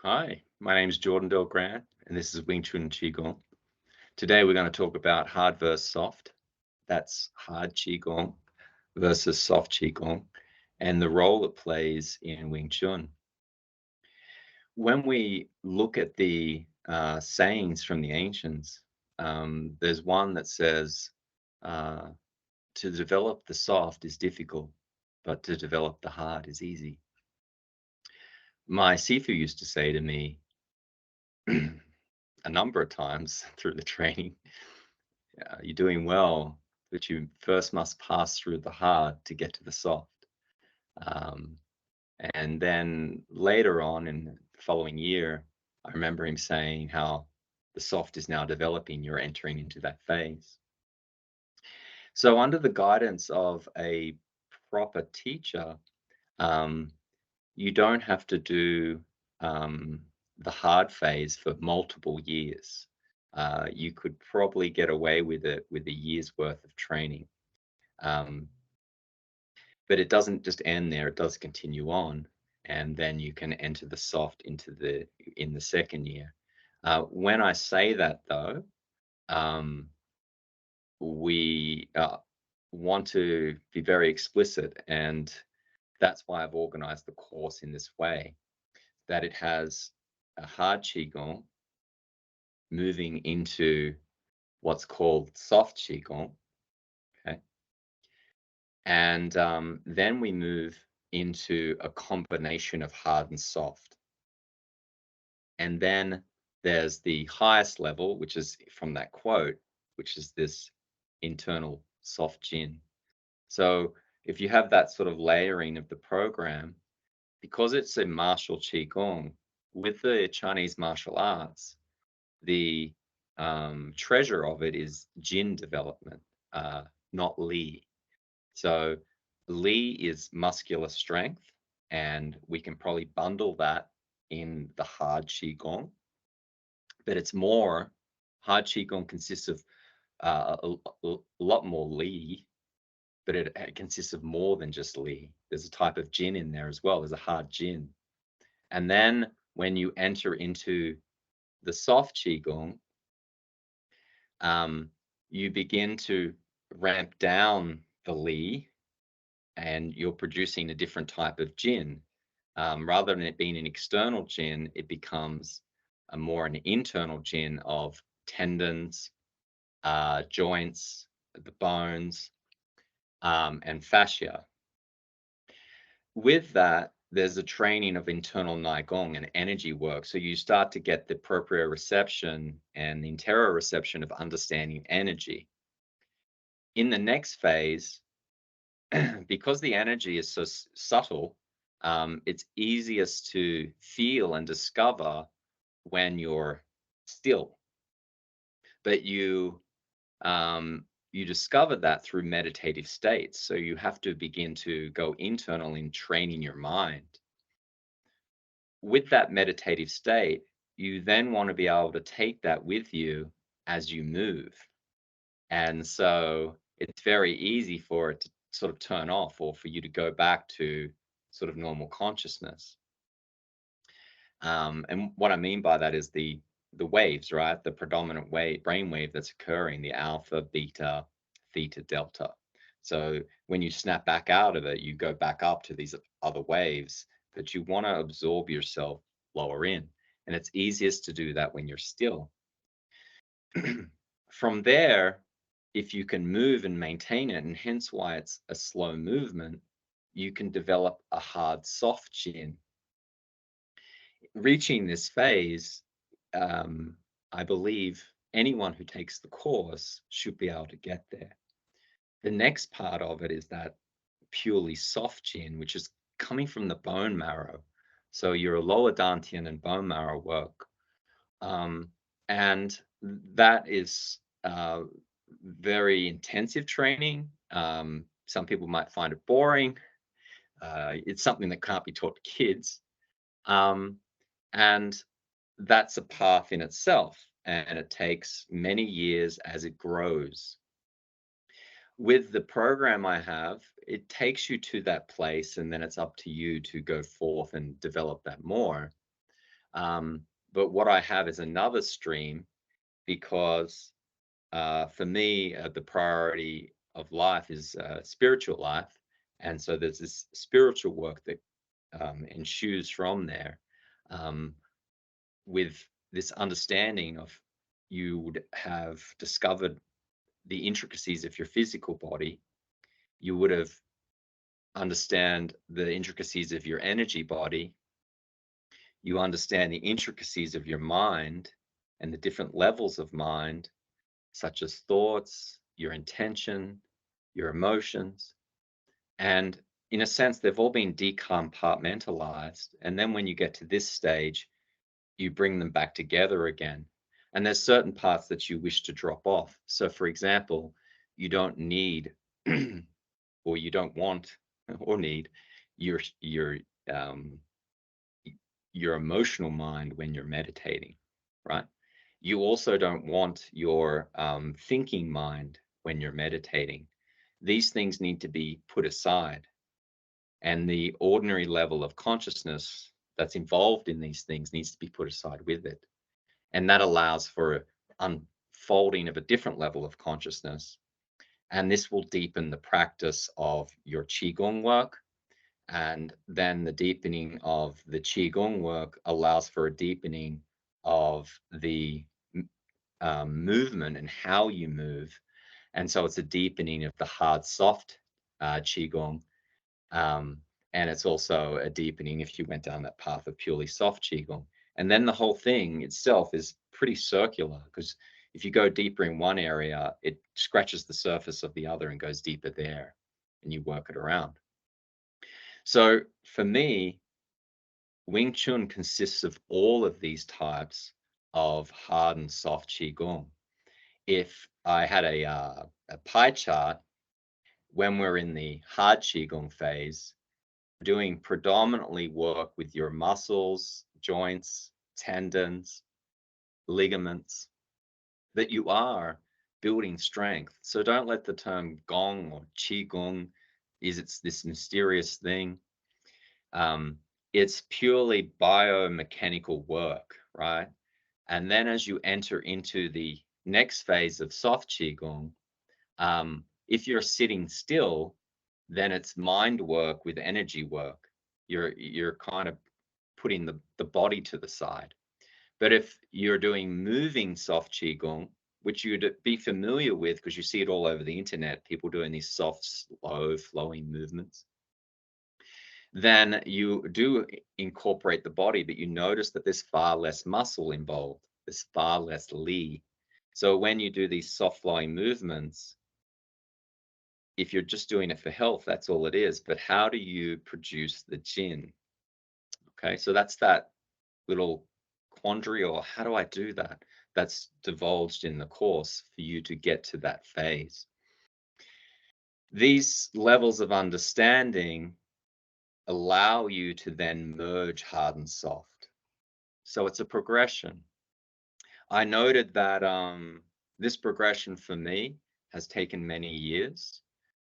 Hi, my name is Jordan Del Grant, and this is Wing Chun Qigong. Today we're going to talk about hard versus soft. That's hard Qigong versus soft Qigong, and the role it plays in Wing Chun. When we look at the sayings from the ancients, there's one that says, uh, to develop the soft is difficult, but to develop the hard is easy. My Sifu used to say to me a number of times through the training, you're doing well, but you first must pass through the hard to get to the soft. Um, and then later on in the following year, I remember him saying how the soft is now developing, you're entering into that phase. So, under the guidance of a proper teacher, um, you don't have to do um, the hard phase for multiple years. You could probably get away with it with a year's worth of training. Um, but it doesn't just end there, it does continue on. And then you can enter the soft in the second year. When I say that though, um, we want to be very explicit, and that's why I've organized the course in this way, that it has a hard qigong moving into what's called soft qigong. Okay, and then we move into a combination of hard and soft, and then there's the highest level, which is from that quote, which is this internal soft jin. So if you have that sort of layering of the program, because it's a martial qigong with the Chinese martial arts, the treasure of it is Jin development, uh, not Li. So Li is muscular strength, and we can probably bundle that in the hard Qigong, but it's more hard Qigong consists of a lot more Li, but it consists of more than just Li. There's a type of Jin in there as well. There's a hard Jin. And then when you enter into the soft Qigong, um, you begin to ramp down the Li, and you're producing a different type of Jin. Rather than it being an external Jin, it becomes a more an internal Jin of tendons, joints, the bones, and fascia. With that, there's a training of internal Neigong and energy work. So you start to get the proprioception and the interoception of understanding energy. In the next phase, because the energy is so subtle, it's easiest to feel and discover when you're still. But you discover that through meditative states. So you have to begin to go internal in training your mind. With that meditative state, you then want to be able to take that with you as you move. And so it's very easy for it to sort of turn off, or for you to go back to sort of normal consciousness. And what I mean by that is the waves, right? The predominant brain wave that's occurring, the alpha, beta, theta, delta. So when you snap back out of it, you go back up to these other waves, but you want to absorb yourself lower in. And it's easiest to do that when you're still. From there, if you can move and maintain it, and hence why it's a slow movement, you can develop a hard soft chin. Reaching this phase, um, I believe anyone who takes the course should be able to get there. The next part of it is that purely soft chin, which is coming from the bone marrow. So your lower dantian and bone marrow work. And that is very intensive training. Some people might find it boring. It's something that can't be taught to kids. Um, and that's a path in itself, and it takes many years as it grows. With the program I have, it takes you to that place, and then it's up to you to go forth and develop that more. But what I have is another stream because for me, the priority of life is spiritual life. And so there's this spiritual work that ensues from there, um, with this understanding of you would have discovered the intricacies of your physical body. You would have understand the intricacies of your energy body. You understand the intricacies of your mind and the different levels of mind, such as thoughts, your intention, your emotions. And in a sense, they've all been decompartmentalized. And then when you get to this stage, you bring them back together again. And there's certain parts that you wish to drop off. So, for example, you don't need or you don't want or need your your um, your emotional mind when you're meditating, right? You also don't want your thinking mind when you're meditating. These things need to be put aside, and the ordinary level of consciousness that's involved in these things needs to be put aside with it. And that allows for unfolding of a different level of consciousness. And this will deepen the practice of your Qigong work. And then the deepening of the Qigong work allows for a deepening of the movement and how you move. And so it's a deepening of the hard soft Qigong. Um, and it's also a deepening if you went down that path of purely soft Qigong. And then the whole thing itself is pretty circular because if you go deeper in one area, it scratches the surface of the other and goes deeper there, and you work it around. So for me, Wing Chun consists of all of these types of hard and soft Qigong. If I had a pie chart, when we're in the hard Qigong phase, doing predominantly work with your muscles, joints, tendons, ligaments, that you are building strength. So don't let the term gong or qigong it's this mysterious thing. It's purely biomechanical work, right? And then as you enter into the next phase of soft qigong, if you're sitting still, then it's mind work with energy work. You're kind of putting the body to the side. But if you're doing moving soft qigong, which you'd be familiar with because you see it all over the internet, people doing these soft, slow, flowing movements, then you do incorporate the body, but you notice that there's far less muscle involved. There's far less li. So when you do these soft flowing movements, if you're just doing it for health, that's all it is. But how do you produce the Jin? Okay, so that's that little quandary, or how do I do that? That's divulged in the course for you to get to that phase. These levels of understanding allow you to then merge hard and soft. So it's a progression. I noted that this progression for me has taken many years.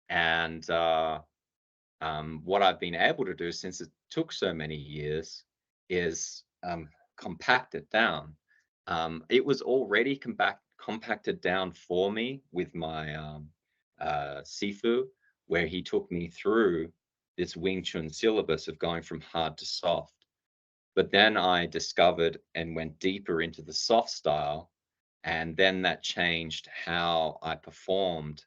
And what I've been able to do since it took so many years is compact it down. It was already compacted down for me with my Sifu, where he took me through this Wing Chun syllabus of going from hard to soft. But then I discovered and went deeper into the soft style, and then that changed how I performed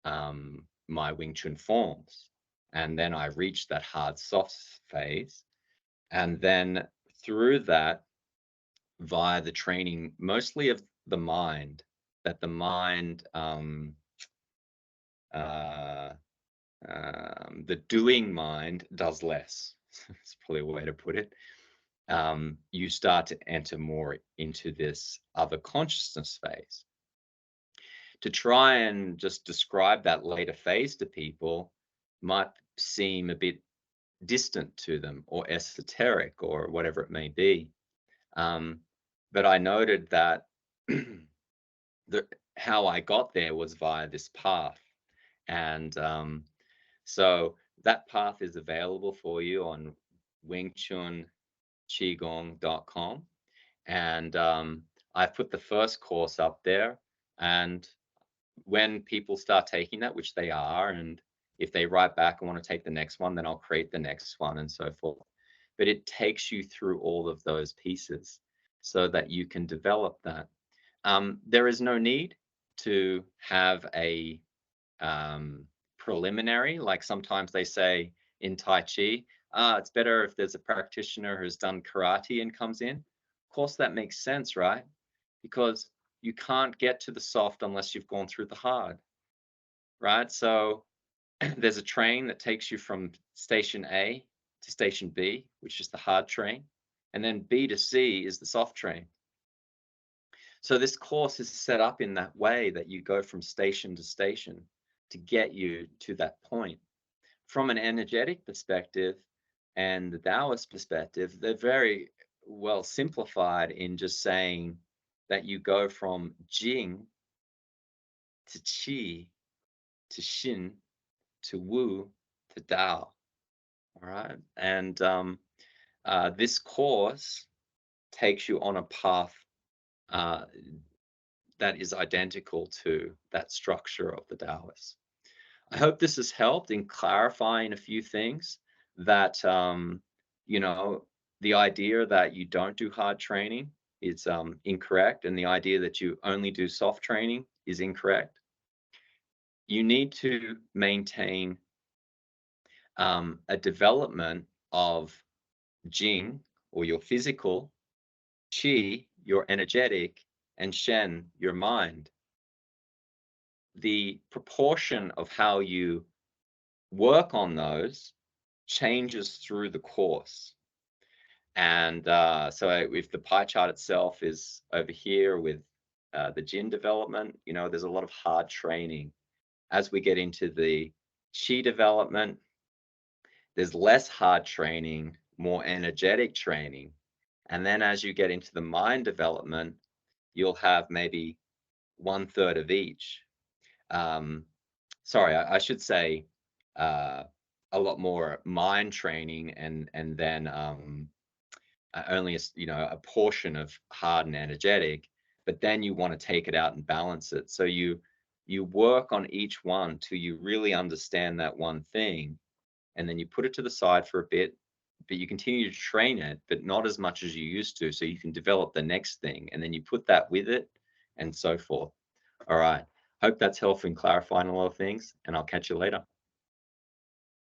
my Wing Chun forms. And then I reached that hard soft phase. And then through that, via the training, mostly of the mind, that the mind, uh, the doing mind does less. It's probably a way to put it. You start to enter more into this other consciousness phase. To try and just describe that later phase to people might seem a bit distant to them or esoteric or whatever it may be. But I noted that how I got there was via this path. And so that path is available for you on wingchun.com qigong.com, and I've put the first course up there. And when people start taking that, which they are, and if they write back and want to take the next one, then I'll create the next one and so forth. But it takes you through all of those pieces so that you can develop that. There is no need to have a preliminary, like sometimes they say in Tai Chi, it's better if there's a practitioner who's done karate and comes in. Of course, that makes sense, right? Because you can't get to the soft unless you've gone through the hard, right? So there's a train that takes you from station A to station B, which is the hard train, and then B to C is the soft train. So this course is set up in that way that you go from station to station to get you to that point. From an energetic perspective and the Taoist perspective, they're very well simplified in just saying that you go from Jing to Qi to Xin to Wu to Dao. All right. And this course takes you on a path uh, that is identical to that structure of the Taoist. I hope this has helped in clarifying a few things that, you know, the idea that you don't do hard training is incorrect, and the idea that you only do soft training is incorrect. You need to maintain a development of Jing, or your physical, Qi, your energetic, and Shen, your mind. The proportion of how you work on those changes through the course. And so if the pie chart itself is over here with the Jin development, you know, there's a lot of hard training. As we get into the Qi development, there's less hard training, more energetic training. And then as you get into the mind development, you'll have maybe 1/3 of each. Sorry, I should say uh, a lot more mind training, and then only a portion of hard and energetic. But then you want to take it out and balance it. So you work on each one till you really understand that one thing, and then you put it to the side for a bit. But you continue to train it, but not as much as you used to, so you can develop the next thing, and then you put that with it, and so forth. All right. Hope that's helpful in clarifying a lot of things, and I'll catch you later.